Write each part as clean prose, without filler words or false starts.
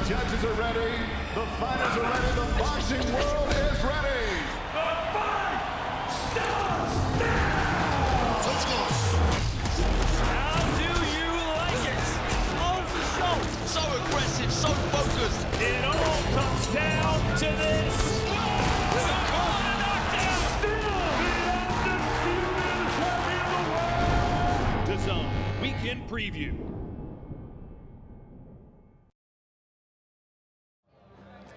judges are ready, the fighters are ready, the boxing world is ready. The fight starts now! Let's go. How do you like it? On the show. So aggressive, so focused. It all comes down to this. With a corner knockdown. Still the undisputed champion of the world. DAZN Weekend Preview.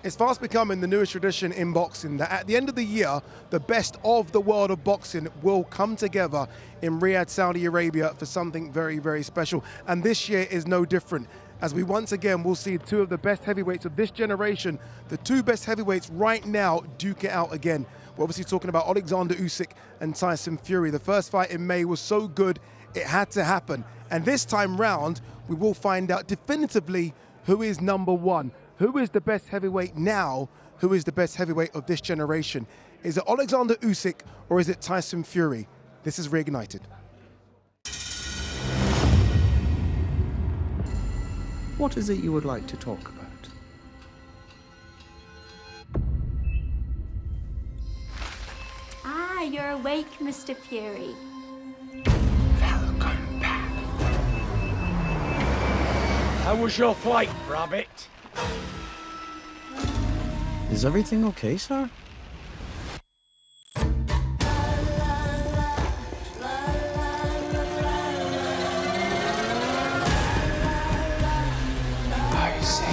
It's fast becoming the newest tradition in boxing that at the end of the year, the best of the world of boxing will come together in Riyadh, Saudi Arabia for something very, very special. And this year is no different, as we once again will see two of the best heavyweights of this generation, the two best heavyweights right now, duke it out again. We're obviously talking about Oleksandr Usyk and Tyson Fury. The first fight in May was so good, it had to happen. And this time round, we will find out definitively who is number one. Who is the best heavyweight now? Who is the best heavyweight of this generation? Is it Oleksandr Usyk or is it Tyson Fury? This is Reignited. What is it you would like to talk about? Ah, you're awake, Mr. Fury. Welcome back. How was your flight, Rabbit? Is everything okay, sir? I see.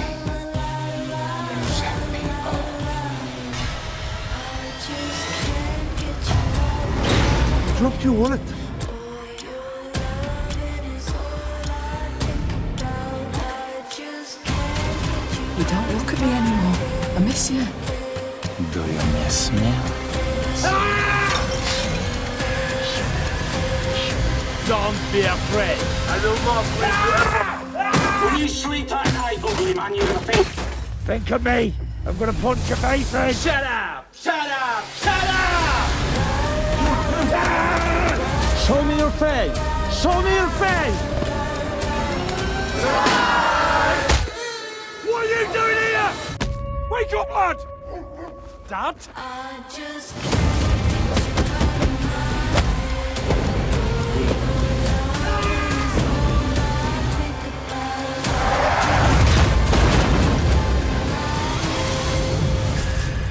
Some people. You dropped your wallet. You don't look at me anymore. I miss you. Do you miss me? Don't be afraid. I will not break you. You sweet eye, ugly man, you're a fake. Think of me. I'm gonna punch your face in. Shut up! Shut up! Shut up! Show me your face. Show me your face. What are you doing here? Wake up, lad! Dad?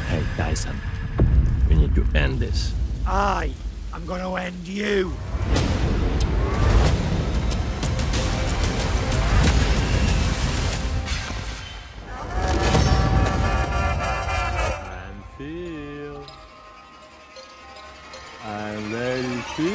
Hey, Tyson. We need to end this. I'm gonna end you. I'm ready to.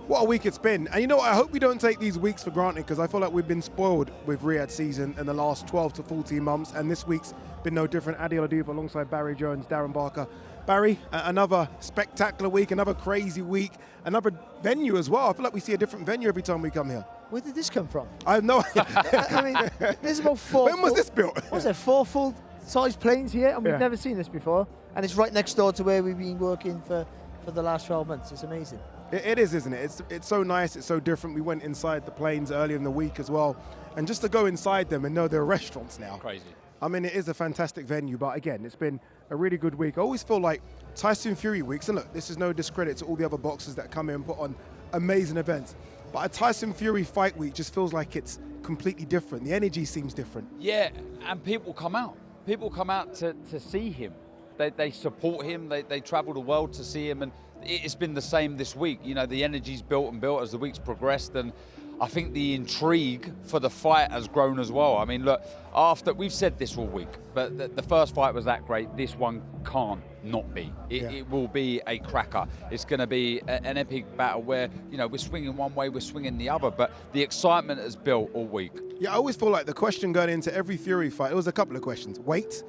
What a week it's been. And you know what, I hope we don't take these weeks for granted, because I feel like we've been spoiled with Riyadh season in the last 12 to 14 months, and this week's been no different. Adi Oladipo alongside Barry Jones, Darren Barker. Barry, another spectacular week, another crazy week, another venue as well. I feel like we see a different venue every time we come here. Where did this come from? I have no idea. I mean, there's about four. When was this built? Was there 4 full-size planes here? And we've never seen this before. And it's right next door to where we've been working for the last 12 months. It's amazing. It is, isn't it? It's so nice, it's so different. We went inside the planes earlier in the week as well. And just to go inside them and know they're restaurants now. Crazy. I mean, it is a fantastic venue, but again, it's been a really good week. I always feel like Tyson Fury weeks, and look, this is no discredit to all the other boxers that come in and put on amazing events, but a Tyson Fury fight week just feels like it's completely different. The energy seems different. Yeah, and people come out. People come out to see him. They support him. They travel the world to see him, and it's been the same this week. You know, the energy's built and built as the week's progressed, and I think the intrigue for the fight has grown as well. I mean, look, we've said this all week, but the first fight was that great. This one can't not be. It will be a cracker. It's going to be an epic battle where, you know, we're swinging one way, we're swinging the other, but the excitement has built all week. Yeah, I always feel like the question going into every Fury fight, it was a couple of questions. Weight,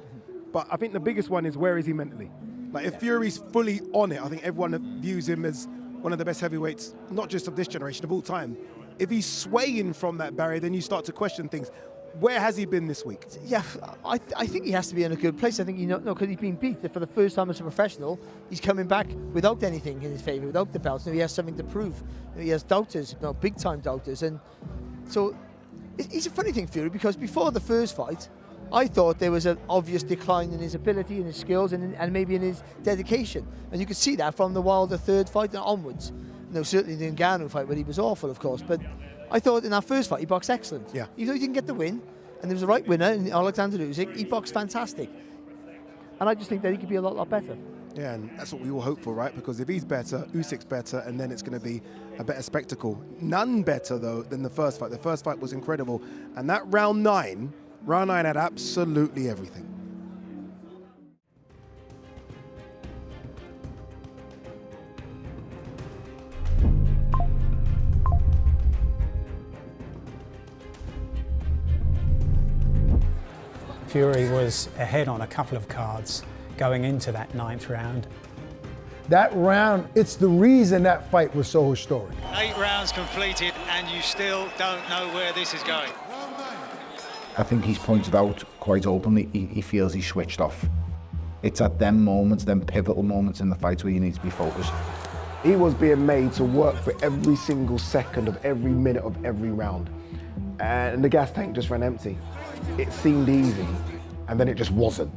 but I think the biggest one is, where is he mentally? Like, if Fury's fully on it, I think everyone views him as one of the best heavyweights, not just of this generation, of all time. If he's swaying from that barrier, then you start to question things. Where has he been this week? Yeah, I think he has to be in a good place. I think because he's been beat for the first time as a professional. He's coming back without anything in his favour, without the belts. He has something to prove. He has doubters, big time doubters, and so it's a funny thing, Fury, because before the first fight, I thought there was an obvious decline in his ability and his skills and maybe in his dedication, and you could see that from the Wilder third fight and onwards. Certainly the Ngannou fight where he was awful, of course, but I thought in that first fight he boxed excellent. Yeah. Even though he didn't get the win, and there was a right winner in Oleksandr Usyk, he boxed fantastic. And I just think that he could be a lot better. Yeah, and that's what we all hope for, right? Because if he's better, Usyk's better, and then it's going to be a better spectacle. None better, though, than the first fight. The first fight was incredible. And that round 9 had absolutely everything. Fury was ahead on a couple of cards going into that 9th round. That round, it's the reason that fight was so historic. 8 rounds completed and you still don't know where this is going. I think he's pointed out quite openly, he feels he's switched off. It's at them moments, them pivotal moments in the fight where you need to be focused. He was being made to work for every single second of every minute of every round. And the gas tank just ran empty. It seemed easy, and then it just wasn't.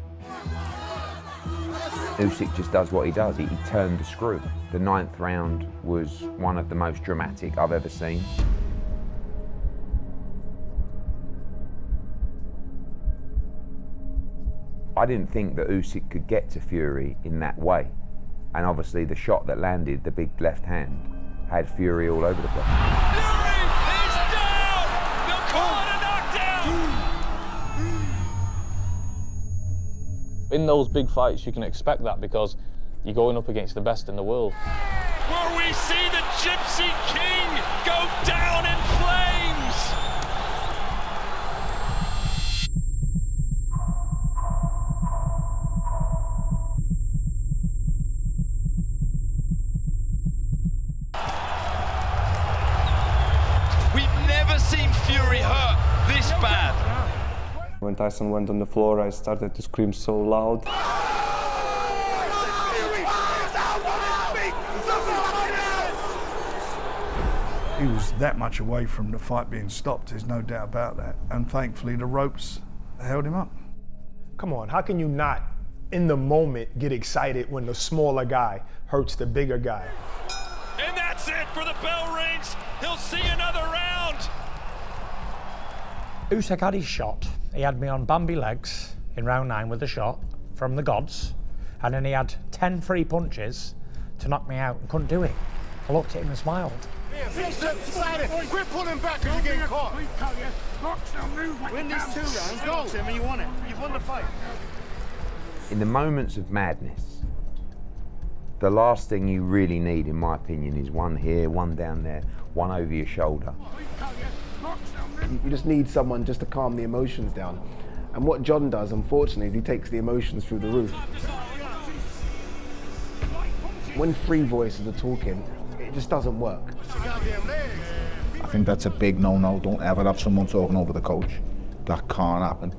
Usyk just does what he does. He turned the screw. The 9th round was one of the most dramatic I've ever seen. I didn't think that Usyk could get to Fury in that way. And obviously the shot that landed, the big left hand, had Fury all over the place. Fury is down! They'll call it a knockdown! In those big fights, you can expect that because you're going up against the best in the world. Where we see the Gypsy King go down in flames! We've never seen Fury hurt this bad. When Tyson went on the floor, I started to scream so loud. He was that much away from the fight being stopped, there's no doubt about that. And thankfully the ropes held him up. Come on, how can you not, in the moment, get excited when the smaller guy hurts the bigger guy? And that's it for the bell rings. He'll see another round. Usyk had his shot. He had me on Bambi legs in round 9 with a shot from the gods, and then he had 10 free punches to knock me out and couldn't do it. I looked at him and smiled. Quit pulling back because you're getting caught. Win these 2 rounds, go. Tim, and you won it. You've won the fight. In the moments of madness, the last thing you really need, in my opinion, is one here, one down there, one over your shoulder. You just need someone just to calm the emotions down. And what John does, unfortunately, is he takes the emotions through the roof. When 3 voices are talking, it just doesn't work. I think that's a big no-no. Don't ever have someone talking over the coach. That can't happen.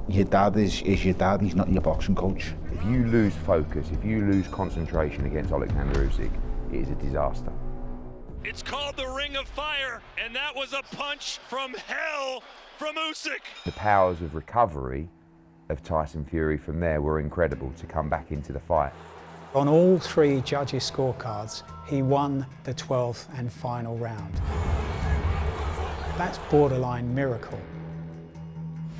Your dad is your dad, he's not your boxing coach. If you lose focus, if you lose concentration against Oleksandr Usyk, it is a disaster. It's called the Ring of Fire, and that was a punch from hell from Usyk. The powers of recovery of Tyson Fury from there were incredible to come back into the fight. On all 3 judges' scorecards, he won the 12th and final round. That's borderline miracle.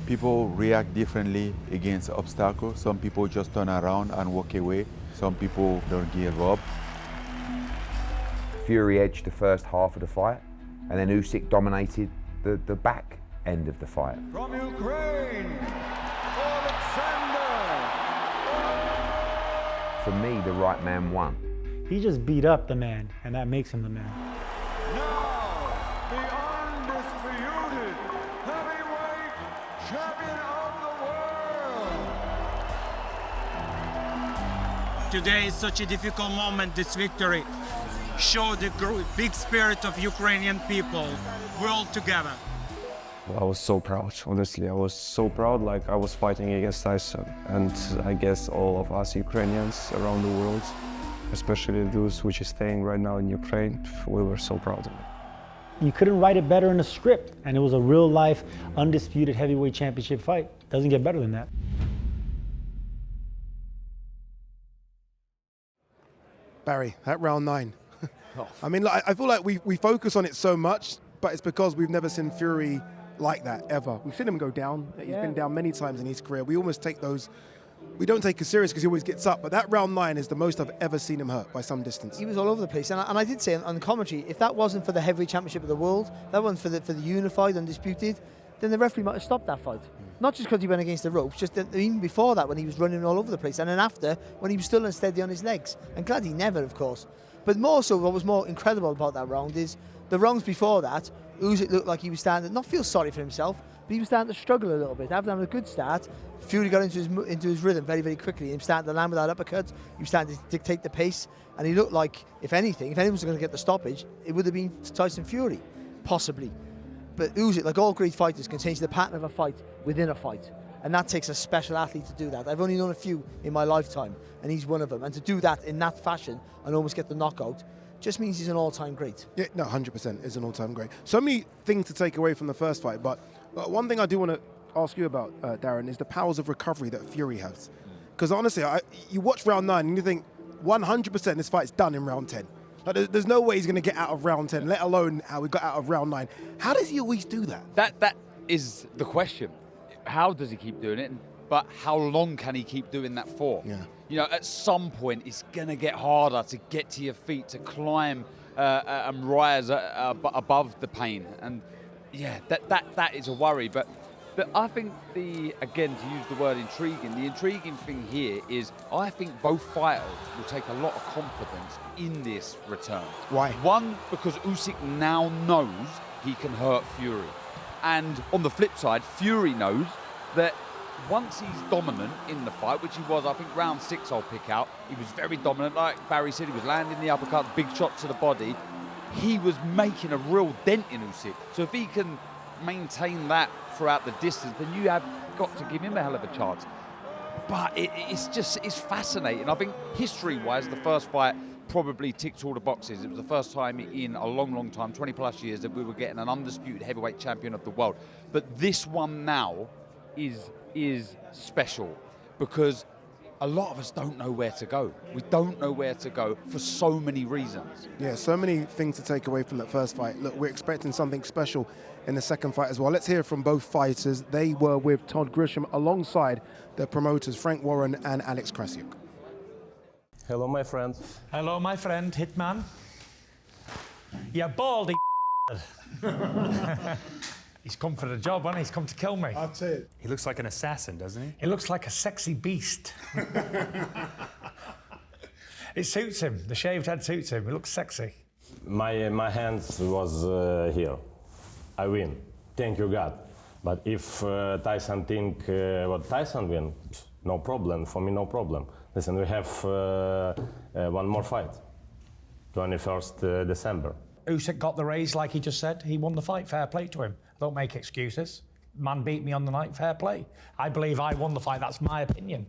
People react differently against obstacles. Some people just turn around and walk away. Some people don't give up. Fury edged the first half of the fight, and then Usyk dominated the back end of the fight. From Ukraine, Oleksandr! For me, the right man won. He just beat up the man, and that makes him the man. Now, the undisputed heavyweight champion of the world! Today is such a difficult moment, this victory. Show the big spirit of Ukrainian people. We're all together. I was so proud, honestly. I was so proud, like I was fighting against Tyson. And I guess all of us Ukrainians around the world, especially those which is staying right now in Ukraine, we were so proud of it. You couldn't write it better in a script, and it was a real-life, undisputed heavyweight championship fight. Doesn't get better than that. Barry, at round 9. I mean, like, I feel like we focus on it so much, but it's because we've never seen Fury like that, ever. We've seen him go down. He's been down many times in his career. We almost take those, we don't take it serious because he always gets up, but that round 9 is the most I've ever seen him hurt by some distance. He was all over the place, and I did say on the commentary, if that wasn't for the heavyweight championship of the world, that wasn't for the unified, undisputed, then the referee might have stopped that fight. Not just because he went against the ropes, just that even before that when he was running all over the place, and then after when he was still unsteady on his legs. And glad he never, of course. But more so, what was more incredible about that round is the rounds before that, Usyk looked like he was starting to not feel sorry for himself, but he was starting to struggle a little bit. After having a good start, Fury got into his rhythm very, very quickly. He was starting to land with that uppercut. He was starting to dictate the pace, and he looked like, if anything, if anyone was going to get the stoppage, it would have been Tyson Fury, possibly. But Usyk, like all great fighters, can change the pattern of a fight within a fight. And that takes a special athlete to do that. I've only known a few in my lifetime, and he's one of them. And to do that in that fashion and almost get the knockout just means he's an all-time great. Yeah, no, 100% is an all-time great. So many things to take away from the first fight, but one thing I do want to ask you about, Darren, is the powers of recovery that Fury has. Because honestly, you watch round 9 and you think 100% this fight's done in round 10. Like, there's no way he's going to get out of round 10, let alone how he got out of round 9. How does he always do that? That is the question. How does he keep doing it? But how long can he keep doing that for? Yeah. You know, at some point, it's going to get harder to get to your feet, to climb and rise above the pain. And yeah, that is a worry. But I think again, to use the word intriguing, the intriguing thing here is I think both fighters will take a lot of confidence in this return. Why? One, because Usyk now knows he can hurt Fury. And on the flip side, Fury knows that once he's dominant in the fight, which he was, I think round 6 I'll pick out, he was very dominant. Like Barry said, he was landing the uppercut, big shots to the body. He was making a real dent in Usyk. So if he can maintain that throughout the distance, then you have got to give him a hell of a chance. But it's fascinating. I think history-wise, the first fight probably ticked all the boxes. It was the first time in a long, long time, 20 plus years, that we were getting an undisputed heavyweight champion of the world. But this one now is special because a lot of us don't know where to go. We don't know where to go for so many reasons. Yeah, so many things to take away from that first fight. Look, we're expecting something special in the second fight as well. Let's hear from both fighters. They were with Todd Grisham alongside the promoters Frank Warren and Alex Krasiuk. Hello, my friend. Hello, my friend, Hitman. You baldy. He's come for the job, hasn't he? He's come to kill me. That's it. He looks like an assassin, doesn't he? He looks like a sexy beast. It suits him. The shaved head suits him. He looks sexy. My hands was here. I win. Thank you, God. But if Tyson think what Tyson win, no problem. For me, no problem. Listen, we have one more fight. 21st December. Usyk got the raise, like he just said. He won the fight. Fair play to him. Don't make excuses. Man beat me on the night. Fair play. I believe I won the fight. That's my opinion.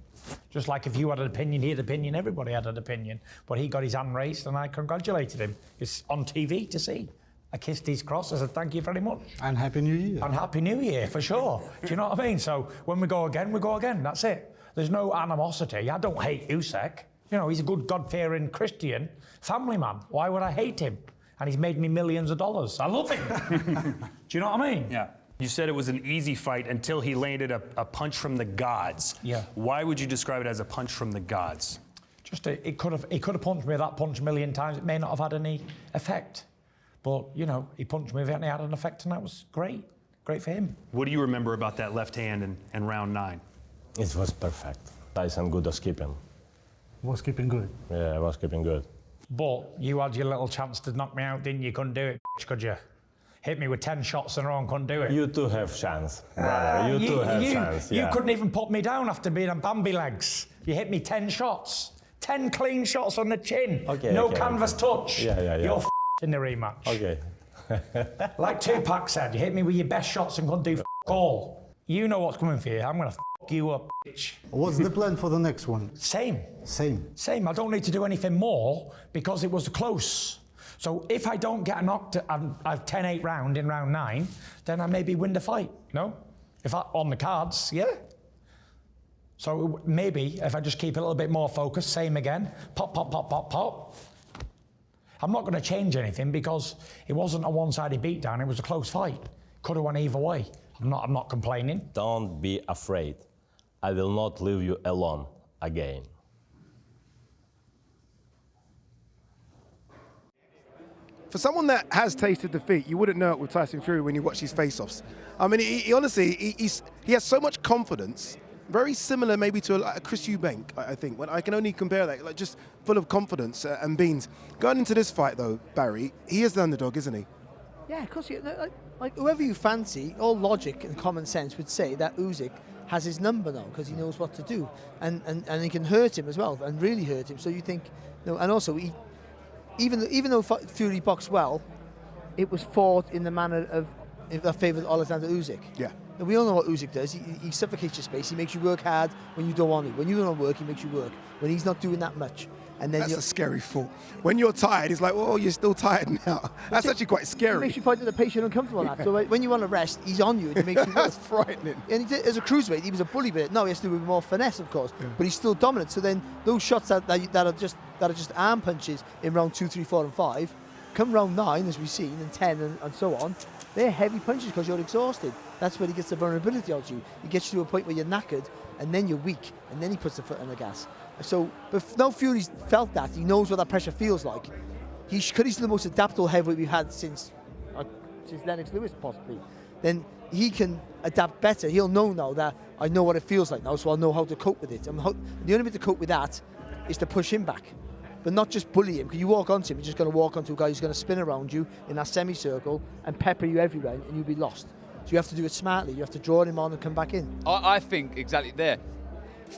Just like if you had an opinion, he had an opinion. Everybody had an opinion. But he got his hand raised, and I congratulated him. It's on TV to see. I kissed his cross. I said, thank you very much. And Happy New Year. And Happy New Year, for sure. Do you know what I mean? So when we go again, we go again. That's it. There's no animosity. I don't hate Usyk. You know, he's a good God-fearing Christian family man. Why would I hate him? And he's made me millions of dollars. I love him. Do you know what I mean? Yeah. You said it was an easy fight until he landed a punch from the gods. Yeah. Why would you describe it as a punch from the gods? Just he could have punched me that punch a million times. It may not have had any effect. But, you know, he punched me and it had an effect, and that was great. Great for him. What do you remember about that left hand in round 9? It was perfect. Tyson good at skipping. Was keeping good. Yeah, was keeping good. But you had your little chance to knock me out, didn't you? Couldn't do it, could you? Hit me with 10 shots in a row and couldn't do it. You too have chance, brother. You too have chance. Yeah. You couldn't even put me down after being on Bambi legs. You hit me 10 shots. 10 clean shots on the chin. Okay, no okay, canvas touch. Yeah. You're in the rematch. Okay. Like Tupac said, you hit me with your best shots and couldn't do all. You know what's coming for you. I'm going to you up, bitch. What's the plan for the next one? Same. Same. Same. I don't need to do anything more because it was close. So if I don't get a knock, I've 10-8 round in round 9, then I maybe win the fight. No? If I on the cards, yeah. So maybe if I just keep a little bit more focused, same again, pop, pop, pop, pop, pop. I'm not going to change anything because it wasn't a one-sided beatdown. It was a close fight. Could have went either way. I'm not complaining. Don't be afraid. I will not leave you alone again. For someone that has tasted defeat, you wouldn't know it with Tyson Fury when you watch his face-offs. I mean, he honestly, he has so much confidence, very similar maybe to a Chris Eubank, I think. When I can only compare that, like just full of confidence and beans. Going into this fight, though, Barry, he is the underdog, isn't he? Yeah, of course. Like whoever you fancy, all logic and common sense would say that Usyk has his number now because he knows what to do, and he can hurt him as well, and really hurt him. So you think, and also even though Fury boxed well, it was fought in the manner of that favoured Oleksandr Usyk. Yeah. Now, we all know what Usyk does. He suffocates your space. He makes you work hard when you don't want to. When you don't want to work, he makes you work. When he's not doing that much. And then that's a scary thought. When you're tired, it's like, oh, you're still tired now. That's actually quite scary. It makes you fight at the pace you're uncomfortable at. So when you want to rest, he's on you. It makes you work. That's frightening. And as a cruiserweight, he was a bully bit. No, he has to do with more finesse, of course. Yeah. But he's still dominant. So then those shots that are just arm punches in round 2, 3, 4, and 5, come round 9, as we've seen, and 10, and so on, they're heavy punches because you're exhausted. That's where he gets the vulnerability out of you. He gets you to a point where you're knackered, and then you're weak, and then he puts the foot on the gas. So, but now Fury's felt that. He knows what that pressure feels like. He's the most adaptable heavyweight we've had since Lennox Lewis, possibly. Then he can adapt better. He'll know now that I know what it feels like now, so I'll know how to cope with it. And the only way to cope with that is to push him back, but not just bully him. Because you walk onto him, you're just going to walk onto a guy who's going to spin around you in that semicircle and pepper you everywhere, and you'll be lost. So you have to do it smartly. You have to draw him on and come back in. I think exactly there.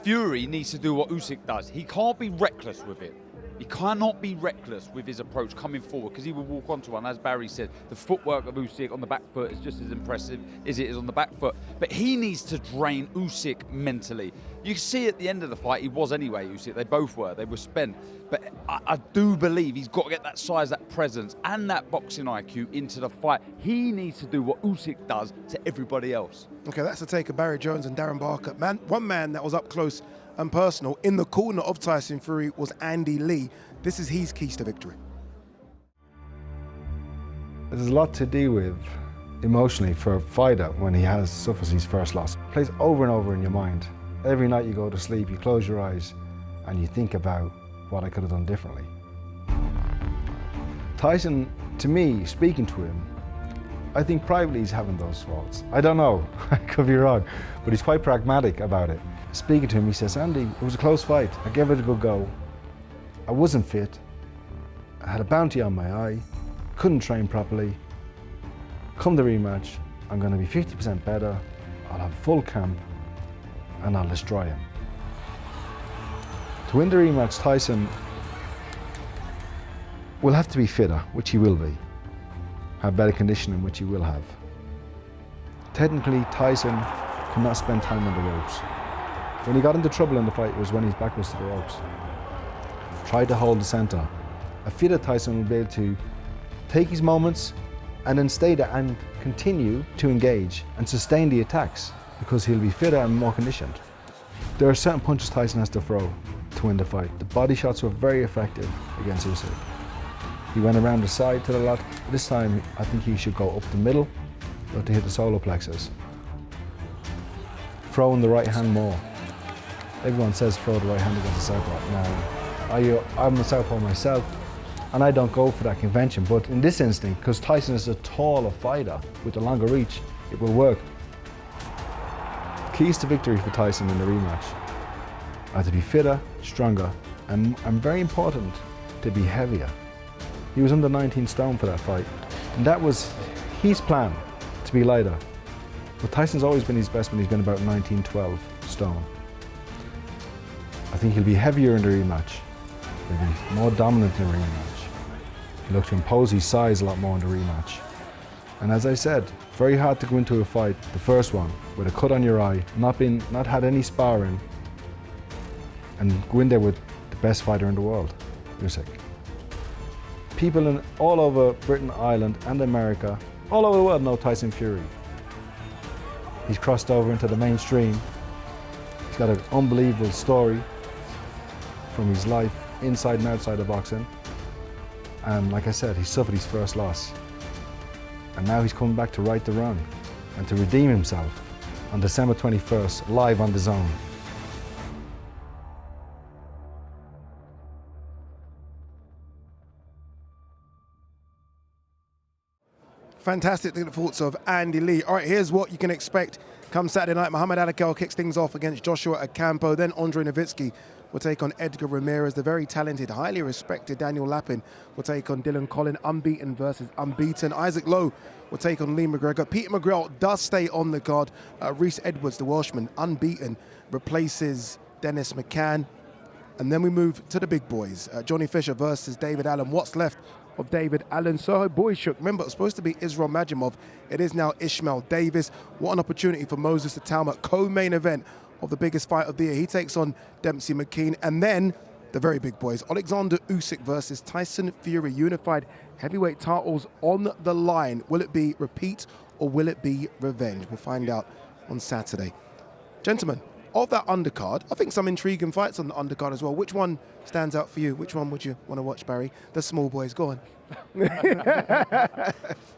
Fury needs to do what Usyk does. He can't be reckless with it. He cannot be reckless with his approach coming forward because he will walk onto one. As Barry said, the footwork of Usyk on the back foot is just as impressive as it is on the back foot. But he needs to drain Usyk mentally. You can see at the end of the fight, he was anyway, Usyk. They both were. They were spent. But I do believe he's got to get that size, that presence, and that boxing IQ into the fight. He needs to do what Usyk does to everybody else. Okay, that's the take of Barry Jones and Darren Barker. One man that was up close and personal in the corner of Tyson Fury was Andy Lee. This is his keys to victory. There's a lot to deal with emotionally for a fighter when he suffers his first loss. It plays over and over in your mind. Every night you go to sleep, you close your eyes and you think about what I could have done differently. Tyson, to me, speaking to him, I think privately he's having those thoughts. I don't know, I could be wrong, but he's quite pragmatic about it. Speaking to him, he says, Andy, it was a close fight. I gave it a good go. I wasn't fit. I had a bounty on my eye. Couldn't train properly. Come the rematch, I'm going to be 50% better. I'll have full camp and I'll destroy him. To win the rematch, Tyson will have to be fitter, which he will be. Have better conditioning, which he will have. Technically, Tyson cannot spend time on the ropes. When he got into trouble in the fight was when his back was to the ropes. Tried to hold the center. A fitter Tyson will be able to take his moments and then stay there and continue to engage and sustain the attacks because he'll be fitter and more conditioned. There are certain punches Tyson has to throw to win the fight. The body shots were very effective against Usyk. He went around the side to the lot. This time, I think he should go up the middle, but to hit the solar plexus. Throwing the right hand more. Everyone says throw the right hand against the southpaw. Now, I'm a southpaw myself, and I don't go for that convention, but in this instinct, because Tyson is a taller fighter with a longer reach, it will work. Keys to victory for Tyson in the rematch are to be fitter, stronger, and very important, to be heavier. He was under 19 stone for that fight, and that was his plan, to be lighter. But Tyson's always been his best when he's been about 19, 12 stone. I think he'll be heavier in the rematch. He'll be more dominant in the rematch. He'll look to impose his size a lot more in the rematch. And as I said, very hard to go into a fight, the first one, with a cut on your eye, not had any sparring, and go in there with the best fighter in the world, Usyk. People all over Britain, Ireland and America, all over the world know Tyson Fury. He's crossed over into the mainstream. He's got an unbelievable story from his life inside and outside of boxing. And like I said, he suffered his first loss. And now he's coming back to right the wrong and to redeem himself on December 21st, live on DAZN. Fantastic the thoughts of Andy Lee. All right, here's what you can expect come Saturday night. Muhammad Alakel kicks things off against Joshua Ocampo. Then Andre Nowitzki will take on Edgar Ramirez. The very talented, highly respected Daniel Lappin will take on Dylan Collin. Unbeaten versus unbeaten. Isaac Lowe will take on Lee McGregor. Peter McGrail does stay on the card. Reese Edwards, the Welshman, unbeaten, replaces Dennis McCann. And then we move to the big boys. Johnny Fisher versus David Allen. What's left of David Allen? Soho Boychuk. Remember, it was supposed to be Israel Majimov. It is now Ishmael Davis. What an opportunity for Moses Talma. Co-main event of the biggest fight of the year. He takes on Dempsey McKean. And then the very big boys. Oleksandr Usyk versus Tyson Fury. Unified heavyweight titles on the line. Will it be repeat or will it be revenge? We'll find out on Saturday. Gentlemen, of that undercard, I think some intriguing fights on the undercard as well. Which one stands out for you? Which one would you want to watch, Barry? The small boys, go on.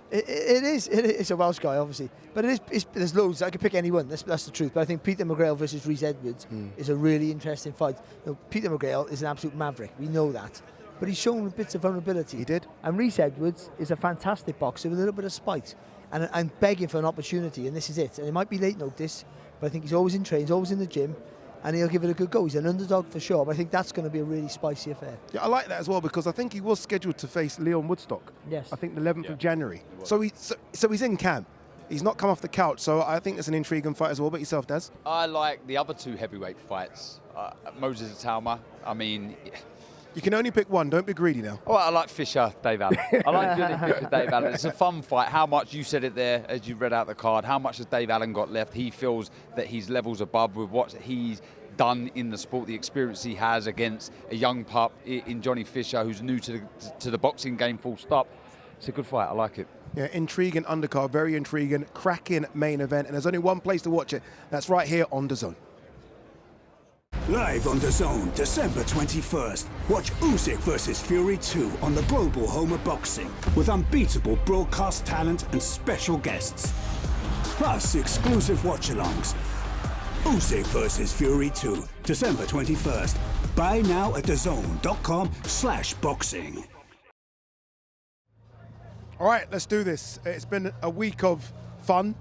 It's a Welsh guy, obviously. But there's loads. I could pick anyone, that's the truth. But I think Peter McGrail versus Reese Edwards is a really interesting fight. You know, Peter McGrail is an absolute maverick. We know that. But he's shown bits of vulnerability. He did. And Reese Edwards is a fantastic boxer with a little bit of spite. And I'm begging for an opportunity, and this is it. And it might be late notice, but I think he's always in training, he's always in the gym, and he'll give it a good go. He's an underdog for sure, but I think that's going to be a really spicy affair. Yeah, I like that as well, because I think he was scheduled to face Leon Woodstock. Yes. I think the 11th of January. So he's in camp. He's not come off the couch, so I think it's an intriguing fight as well. But yourself, Daz? I like the other two heavyweight fights. Moses Talma, I mean... You can only pick one. Don't be greedy now. Oh, I like Fisher, Dave Allen. I like Johnny Fisher, Dave Allen. It's a fun fight. How much, you said it there as you read out the card, how much has Dave Allen got left? He feels that he's levels above with what he's done in the sport, the experience he has against a young pup in Johnny Fisher, who's new to the boxing game, full stop. It's a good fight. I like it. Yeah, intriguing undercard, very intriguing, cracking main event. And there's only one place to watch it. That's right here on DAZN. Live on DAZN, December 21st. Watch Usyk versus Fury 2 on the global home of boxing with unbeatable broadcast talent and special guests. Plus exclusive watch-alongs. Usyk versus Fury 2, December 21st. Buy now at DAZN.com/boxing. All right, let's do this. It's been a week of fun,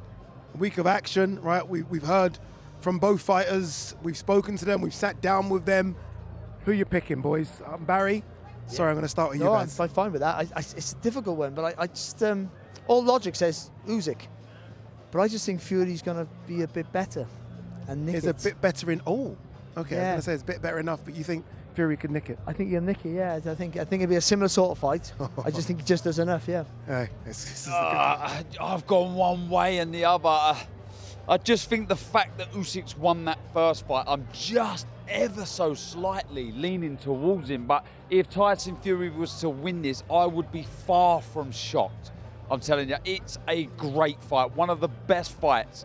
a week of action, right? We've heard from both fighters. We've spoken to them. We've sat down with them. Who you picking, boys? Barry? Sorry, I'm going to start with you guys. I'm fine with that. It's a difficult one, but I just... all logic says Usyk. But I just think Fury's going to be a bit better and nick it. Is a bit better in... Oh, okay. Yeah. I was going to say it's a bit better enough, but you think Fury could nick it? I think he'll nick it, yeah. I think it'll be a similar sort of fight. I just think he just does enough, yeah. I've gone one way and the other. I just think the fact that Usyk's won that first fight, I'm just ever so slightly leaning towards him. But if Tyson Fury was to win this, I would be far from shocked. I'm telling you, it's a great fight. One of the best fights.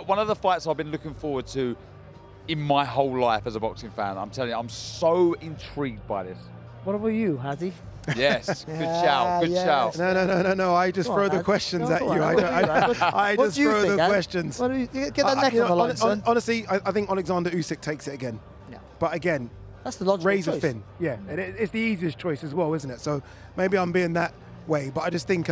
One of the fights I've been looking forward to in my whole life as a boxing fan. I'm telling you, I'm so intrigued by this. What about you, Hadi? Yes, good shout, good shout. No, I just throw the questions at you. I just throw the questions. What do you get that neck on the line, son? Honestly, I think Oleksandr Usyk takes it again. Yeah. But again, that's the logical razor choice. thin. Yeah, and it's the easiest choice as well, isn't it? So maybe I'm being that way, but I just think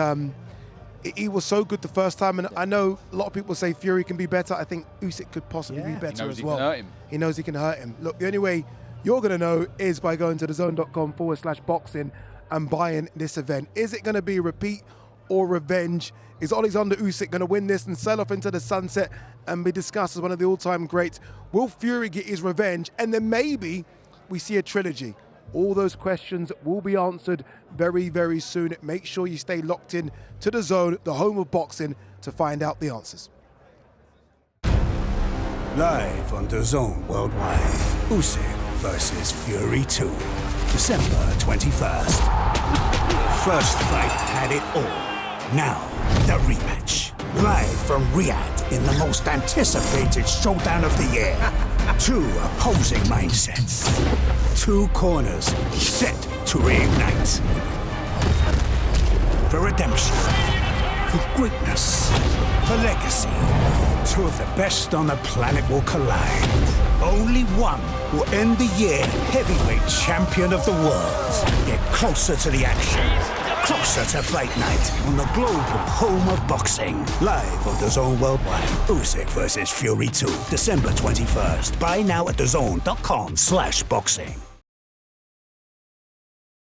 he was so good the first time, and I know a lot of people say Fury can be better. I think Usyk could possibly be better as well. He knows he can hurt him. He knows he can hurt him. Look, the only way you're going to know is by going to DAZN.com/boxing and buying this event. Is it going to be repeat or revenge? Is Oleksandr Usyk going to win this and sail off into the sunset and be discussed as one of the all-time greats? Will Fury get his revenge? And then maybe we see a trilogy. All those questions will be answered very, very soon. Make sure you stay locked in to DAZN, the home of boxing, to find out the answers. Live on DAZN Worldwide, Usyk versus Fury 2, December 21st. First fight had it all. Now, the rematch. Live from Riyadh in the most anticipated showdown of the year. Two opposing mindsets. Two corners set to reignite. For redemption. For greatness. For legacy. Two of the best on the planet will collide. Only one will end the year heavyweight champion of the world. Get closer to the action. Closer to fight night on the global home of boxing. Live on DAZN Worldwide. Usyk versus Fury 2, December 21st. Buy now at DAZN.com/boxing.